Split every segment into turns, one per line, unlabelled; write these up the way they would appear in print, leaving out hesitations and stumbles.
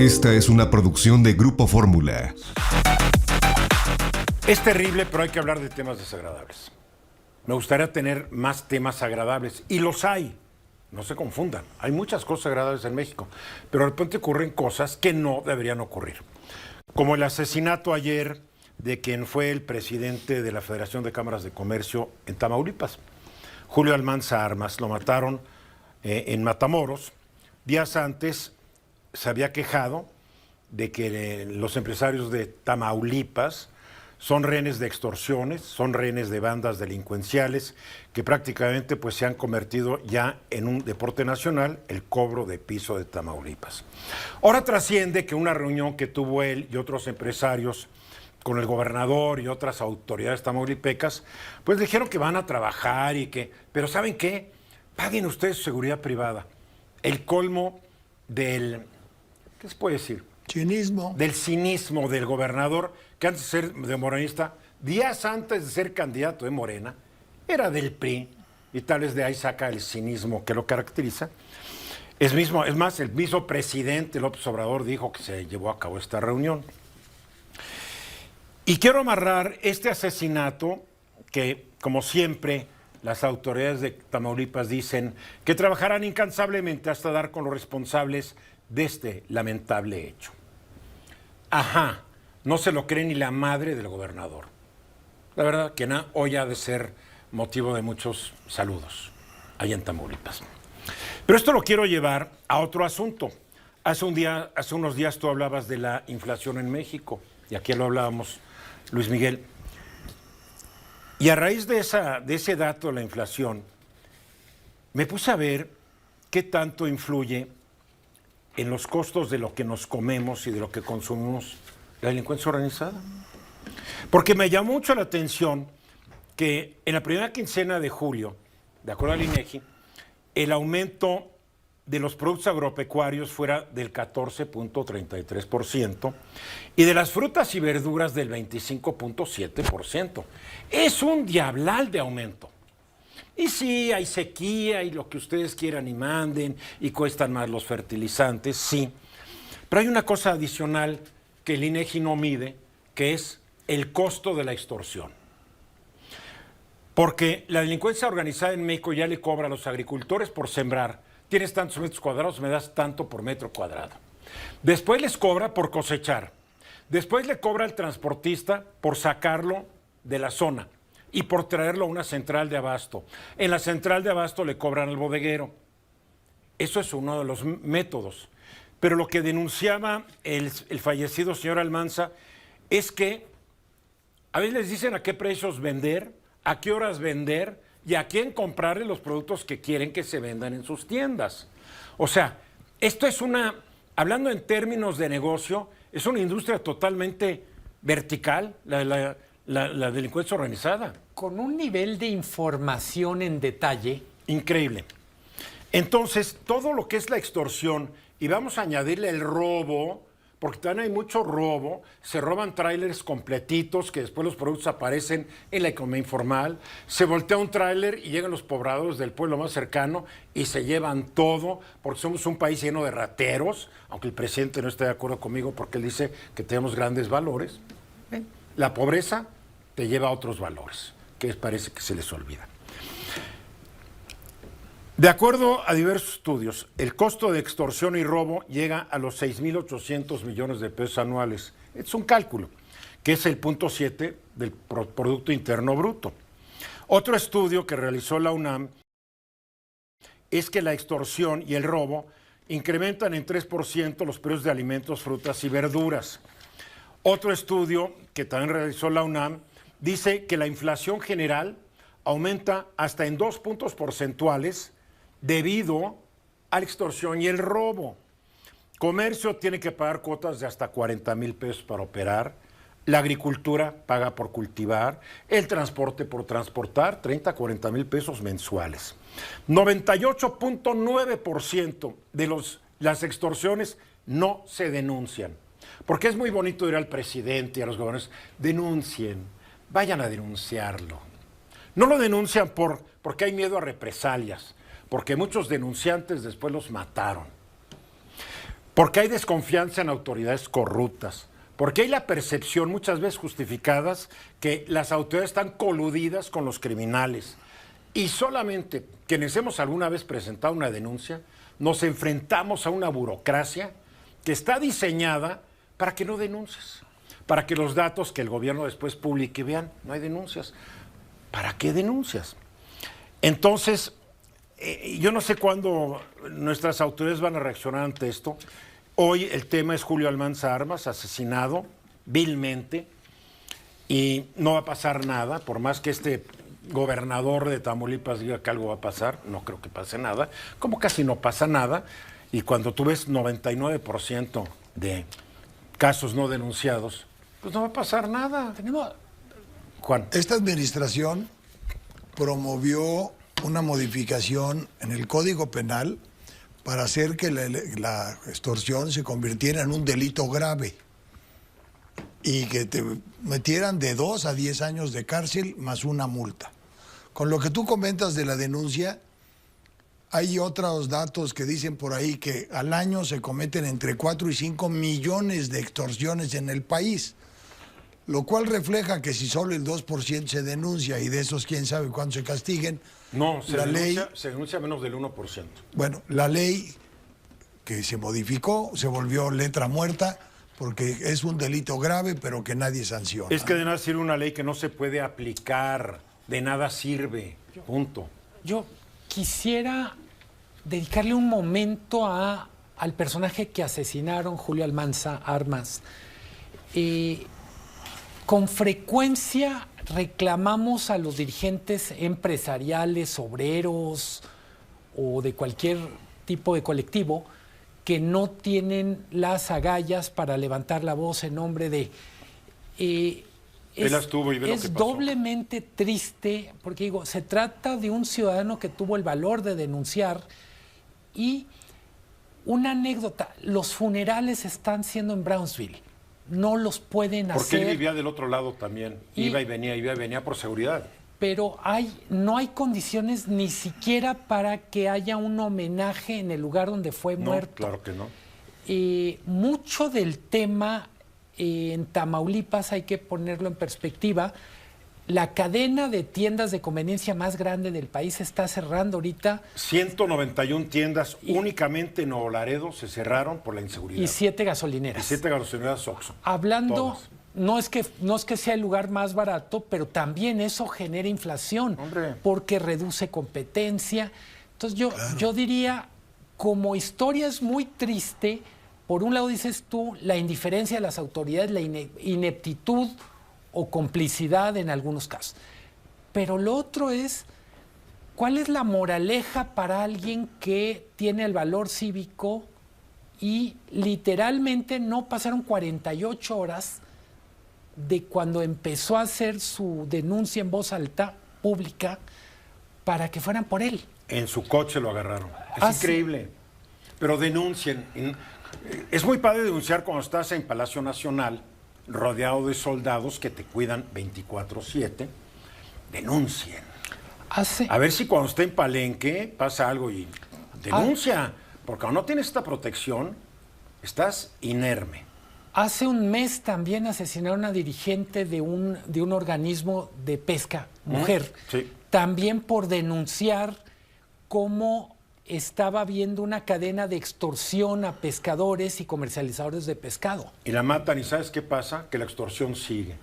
Esta es una producción de Grupo Fórmula.
Es terrible, pero hay que hablar de temas desagradables. Me gustaría tener más temas agradables, y los hay. No se confundan, hay muchas cosas agradables en México, pero de repente ocurren cosas que no deberían ocurrir. Como el asesinato ayer de quien fue el presidente de la Federación de Cámaras de Comercio en Tamaulipas, Julio Almanza Armas. Lo mataron en Matamoros. Días antes se había quejado de que los empresarios de Tamaulipas son rehenes de extorsiones, son rehenes de bandas delincuenciales que prácticamente pues, se han convertido ya en un deporte nacional, el cobro de piso de Tamaulipas. Ahora trasciende que una reunión que tuvo él y otros empresarios con el gobernador y otras autoridades tamaulipecas, pues dijeron que van a trabajar y que, pero ¿saben qué? Paguen ustedes su seguridad privada. El colmo del, ¿qué se puede decir?
Cinismo.
Del cinismo del gobernador, que antes de ser de morenista, días antes de ser candidato de Morena, era del PRI, y tal vez de ahí saca el cinismo que lo caracteriza. Es más, el mismo presidente López Obrador dijo que se llevó a cabo esta reunión. Y quiero amarrar este asesinato que, como siempre, las autoridades de Tamaulipas dicen que trabajarán incansablemente hasta dar con los responsables de este lamentable hecho. Ajá, no se lo cree ni la madre del gobernador. La verdad que hoy ha de ser motivo de muchos saludos allá en Tamaulipas. Pero esto lo quiero llevar a otro asunto. Hace unos días tú hablabas de la inflación en México, y aquí lo hablábamos, Luis Miguel. Y a raíz de ese dato de la inflación, me puse a ver qué tanto influye en los costos de lo que nos comemos y de lo que consumimos la delincuencia organizada. Porque me llamó mucho la atención que en la primera quincena de julio, de acuerdo al INEGI, el aumento de los productos agropecuarios fuera del 14.33% y de las frutas y verduras del 25.7%. Es un diablal de aumento. Y sí, hay sequía y lo que ustedes quieran y manden, y cuestan más los fertilizantes, sí. Pero hay una cosa adicional que el INEGI no mide, que es el costo de la extorsión. Porque la delincuencia organizada en México ya le cobra a los agricultores por sembrar. Tienes tantos metros cuadrados, me das tanto por metro cuadrado. Después les cobra por cosechar. Después le cobra al transportista por sacarlo de la zona y por traerlo a una central de abasto. En la central de abasto le cobran al bodeguero. Eso es uno de los métodos. Pero lo que denunciaba el fallecido señor Almanza es que a veces les dicen a qué precios vender, a qué horas vender y a quién comprarle los productos que quieren que se vendan en sus tiendas. O sea, esto es hablando en términos de negocio, es una industria totalmente vertical, la delincuencia organizada.
Con un nivel de información en detalle.
Increíble. Entonces, todo lo que es la extorsión, y vamos a añadirle el robo, porque también hay mucho robo, se roban tráilers completitos que después los productos aparecen en la economía informal, se voltea un tráiler y llegan los pobladores del pueblo más cercano y se llevan todo, porque somos un país lleno de rateros, aunque el presidente no esté de acuerdo conmigo porque él dice que tenemos grandes valores. La pobreza te lleva a otros valores, que parece que se les olvida. De acuerdo a diversos estudios, el costo de extorsión y robo llega a los 6.800 millones de pesos anuales. Es un cálculo, que es el 0.7 del Producto Interno Bruto. Otro estudio que realizó la UNAM es que la extorsión y el robo incrementan en 3% los precios de alimentos, frutas y verduras. Otro estudio que también realizó la UNAM dice que la inflación general aumenta hasta en 2 puntos porcentuales debido a la extorsión y el robo. Comercio tiene que pagar cuotas de hasta 40,000 pesos para operar. La agricultura paga por cultivar. El transporte por transportar, 30 a 40 mil pesos mensuales. 98.9% de las extorsiones no se denuncian. Porque es muy bonito ir al presidente y a los gobernadores. Denuncien, vayan a denunciarlo. No lo denuncian porque hay miedo a represalias, porque muchos denunciantes después los mataron. Porque hay desconfianza en autoridades corruptas. Porque hay la percepción, muchas veces justificadas, que las autoridades están coludidas con los criminales. Y solamente quienes hemos alguna vez presentado una denuncia, nos enfrentamos a una burocracia que está diseñada para que no denuncies. Para que los datos que el gobierno después publique, vean, no hay denuncias. ¿Para qué denuncias? Entonces, yo no sé cuándo nuestras autoridades van a reaccionar ante esto. Hoy el tema es Julio Almanza Armas, asesinado vilmente, y no va a pasar nada, por más que este gobernador de Tamaulipas diga que algo va a pasar, no creo que pase nada, como casi no pasa nada, y cuando tú ves 99% de casos no denunciados, pues no va a pasar nada. Juan.
Esta administración promovió una modificación en el Código Penal para hacer que la extorsión se convirtiera en un delito grave y que te metieran de 2 a 10 años de cárcel más una multa. Con lo que tú comentas de la denuncia, hay otros datos que dicen por ahí que al año se cometen entre 4 y 5 millones de extorsiones en el país, lo cual refleja que si solo el 2% se denuncia y de esos quién sabe cuánto se castiguen.
No,
se
denuncia menos del 1%.
Bueno, la ley que se modificó se volvió letra muerta porque es un delito grave, pero que nadie sanciona.
Es que de nada sirve una ley que no se puede aplicar, de nada sirve, punto.
Yo quisiera dedicarle un momento al personaje que asesinaron, Julio Almanza Armas. Con frecuencia reclamamos a los dirigentes empresariales, obreros o de cualquier tipo de colectivo que no tienen las agallas para levantar la voz en nombre de...
Las tuvo y ve lo que pasó.
Es doblemente triste porque digo, se trata de un ciudadano que tuvo el valor de denunciar. Y una anécdota, los funerales están siendo en Brownsville. No los pueden hacer.
Porque él vivía del otro lado también. Iba y venía por seguridad.
Pero no hay condiciones ni siquiera para que haya un homenaje en el lugar donde fue muerto.
Claro que no.
Mucho del tema en Tamaulipas, hay que ponerlo en perspectiva, la cadena de tiendas de conveniencia más grande del país está cerrando ahorita.
191 tiendas únicamente en Nuevo Laredo se cerraron por la inseguridad.
Y 7 gasolineras.
Y 7 gasolineras Oxxo.
Hablando, no es que sea el lugar más barato, pero también eso genera inflación.
Hombre.
Porque reduce competencia. Entonces yo diría, como historia es muy triste, por un lado dices tú, la indiferencia de las autoridades, la ineptitud o complicidad en algunos casos. Pero lo otro es, ¿cuál es la moraleja para alguien que tiene el valor cívico y literalmente no pasaron 48 horas de cuando empezó a hacer su denuncia en voz alta, pública, para que fueran por él?
En su coche lo agarraron. Es increíble. Pero denuncien. Es muy padre denunciar cuando estás en Palacio Nacional, rodeado de soldados que te cuidan 24/7, denuncien. A ver si cuando esté en Palenque pasa algo y denuncia. Porque cuando no tienes esta protección, estás inerme.
Hace un mes también asesinaron a una dirigente de un organismo de pesca, mujer,
sí.
También por denunciar cómo estaba habiendo una cadena de extorsión a pescadores y comercializadores de pescado.
Y la matan, ¿y sabes qué pasa? Que la extorsión sigue.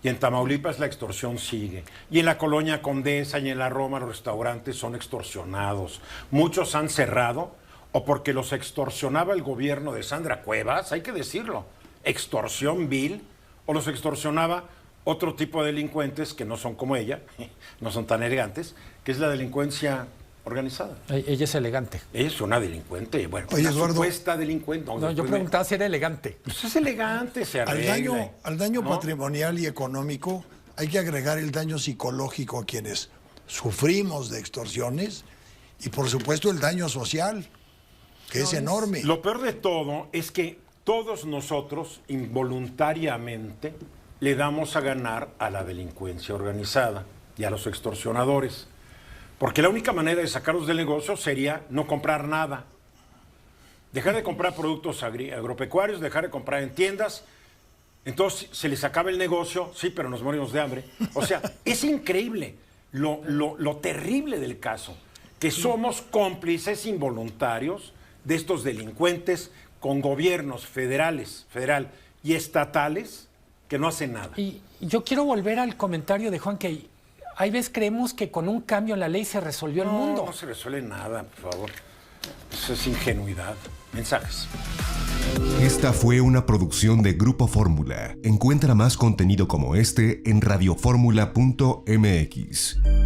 Y en Tamaulipas la extorsión sigue. Y en la Colonia Condesa y en la Roma los restaurantes son extorsionados. Muchos han cerrado o porque los extorsionaba el gobierno de Sandra Cuevas, hay que decirlo, extorsión vil, o los extorsionaba otro tipo de delincuentes que no son como ella, no son tan elegantes, que es la delincuencia organizada.
Ella es elegante.
Ella es una delincuente, bueno,
oye,
una
Eduardo,
supuesta delincuente.
No, yo preguntaba si era elegante.
Pues es elegante, se arregla.
Al daño
¿no?
patrimonial y económico hay que agregar el daño psicológico a quienes sufrimos de extorsiones y por supuesto el daño social, que es enorme.
Lo peor de todo es que todos nosotros involuntariamente le damos a ganar a la delincuencia organizada y a los extorsionadores. Porque la única manera de sacarlos del negocio sería no comprar nada. dejar de comprar productos agropecuarios, dejar de comprar en tiendas. Entonces se les acaba el negocio, sí, pero nos morimos de hambre. O sea, es increíble lo terrible del caso, que somos cómplices involuntarios de estos delincuentes con gobiernos federal y estatales que no hacen nada.
Y yo quiero volver al comentario de Juan, que hay veces creemos que con un cambio en la ley se resolvió el mundo.
No se resuelve nada, por favor. Eso es ingenuidad. Mensajes.
Esta fue una producción de Grupo Fórmula. Encuentra más contenido como este en radioformula.mx.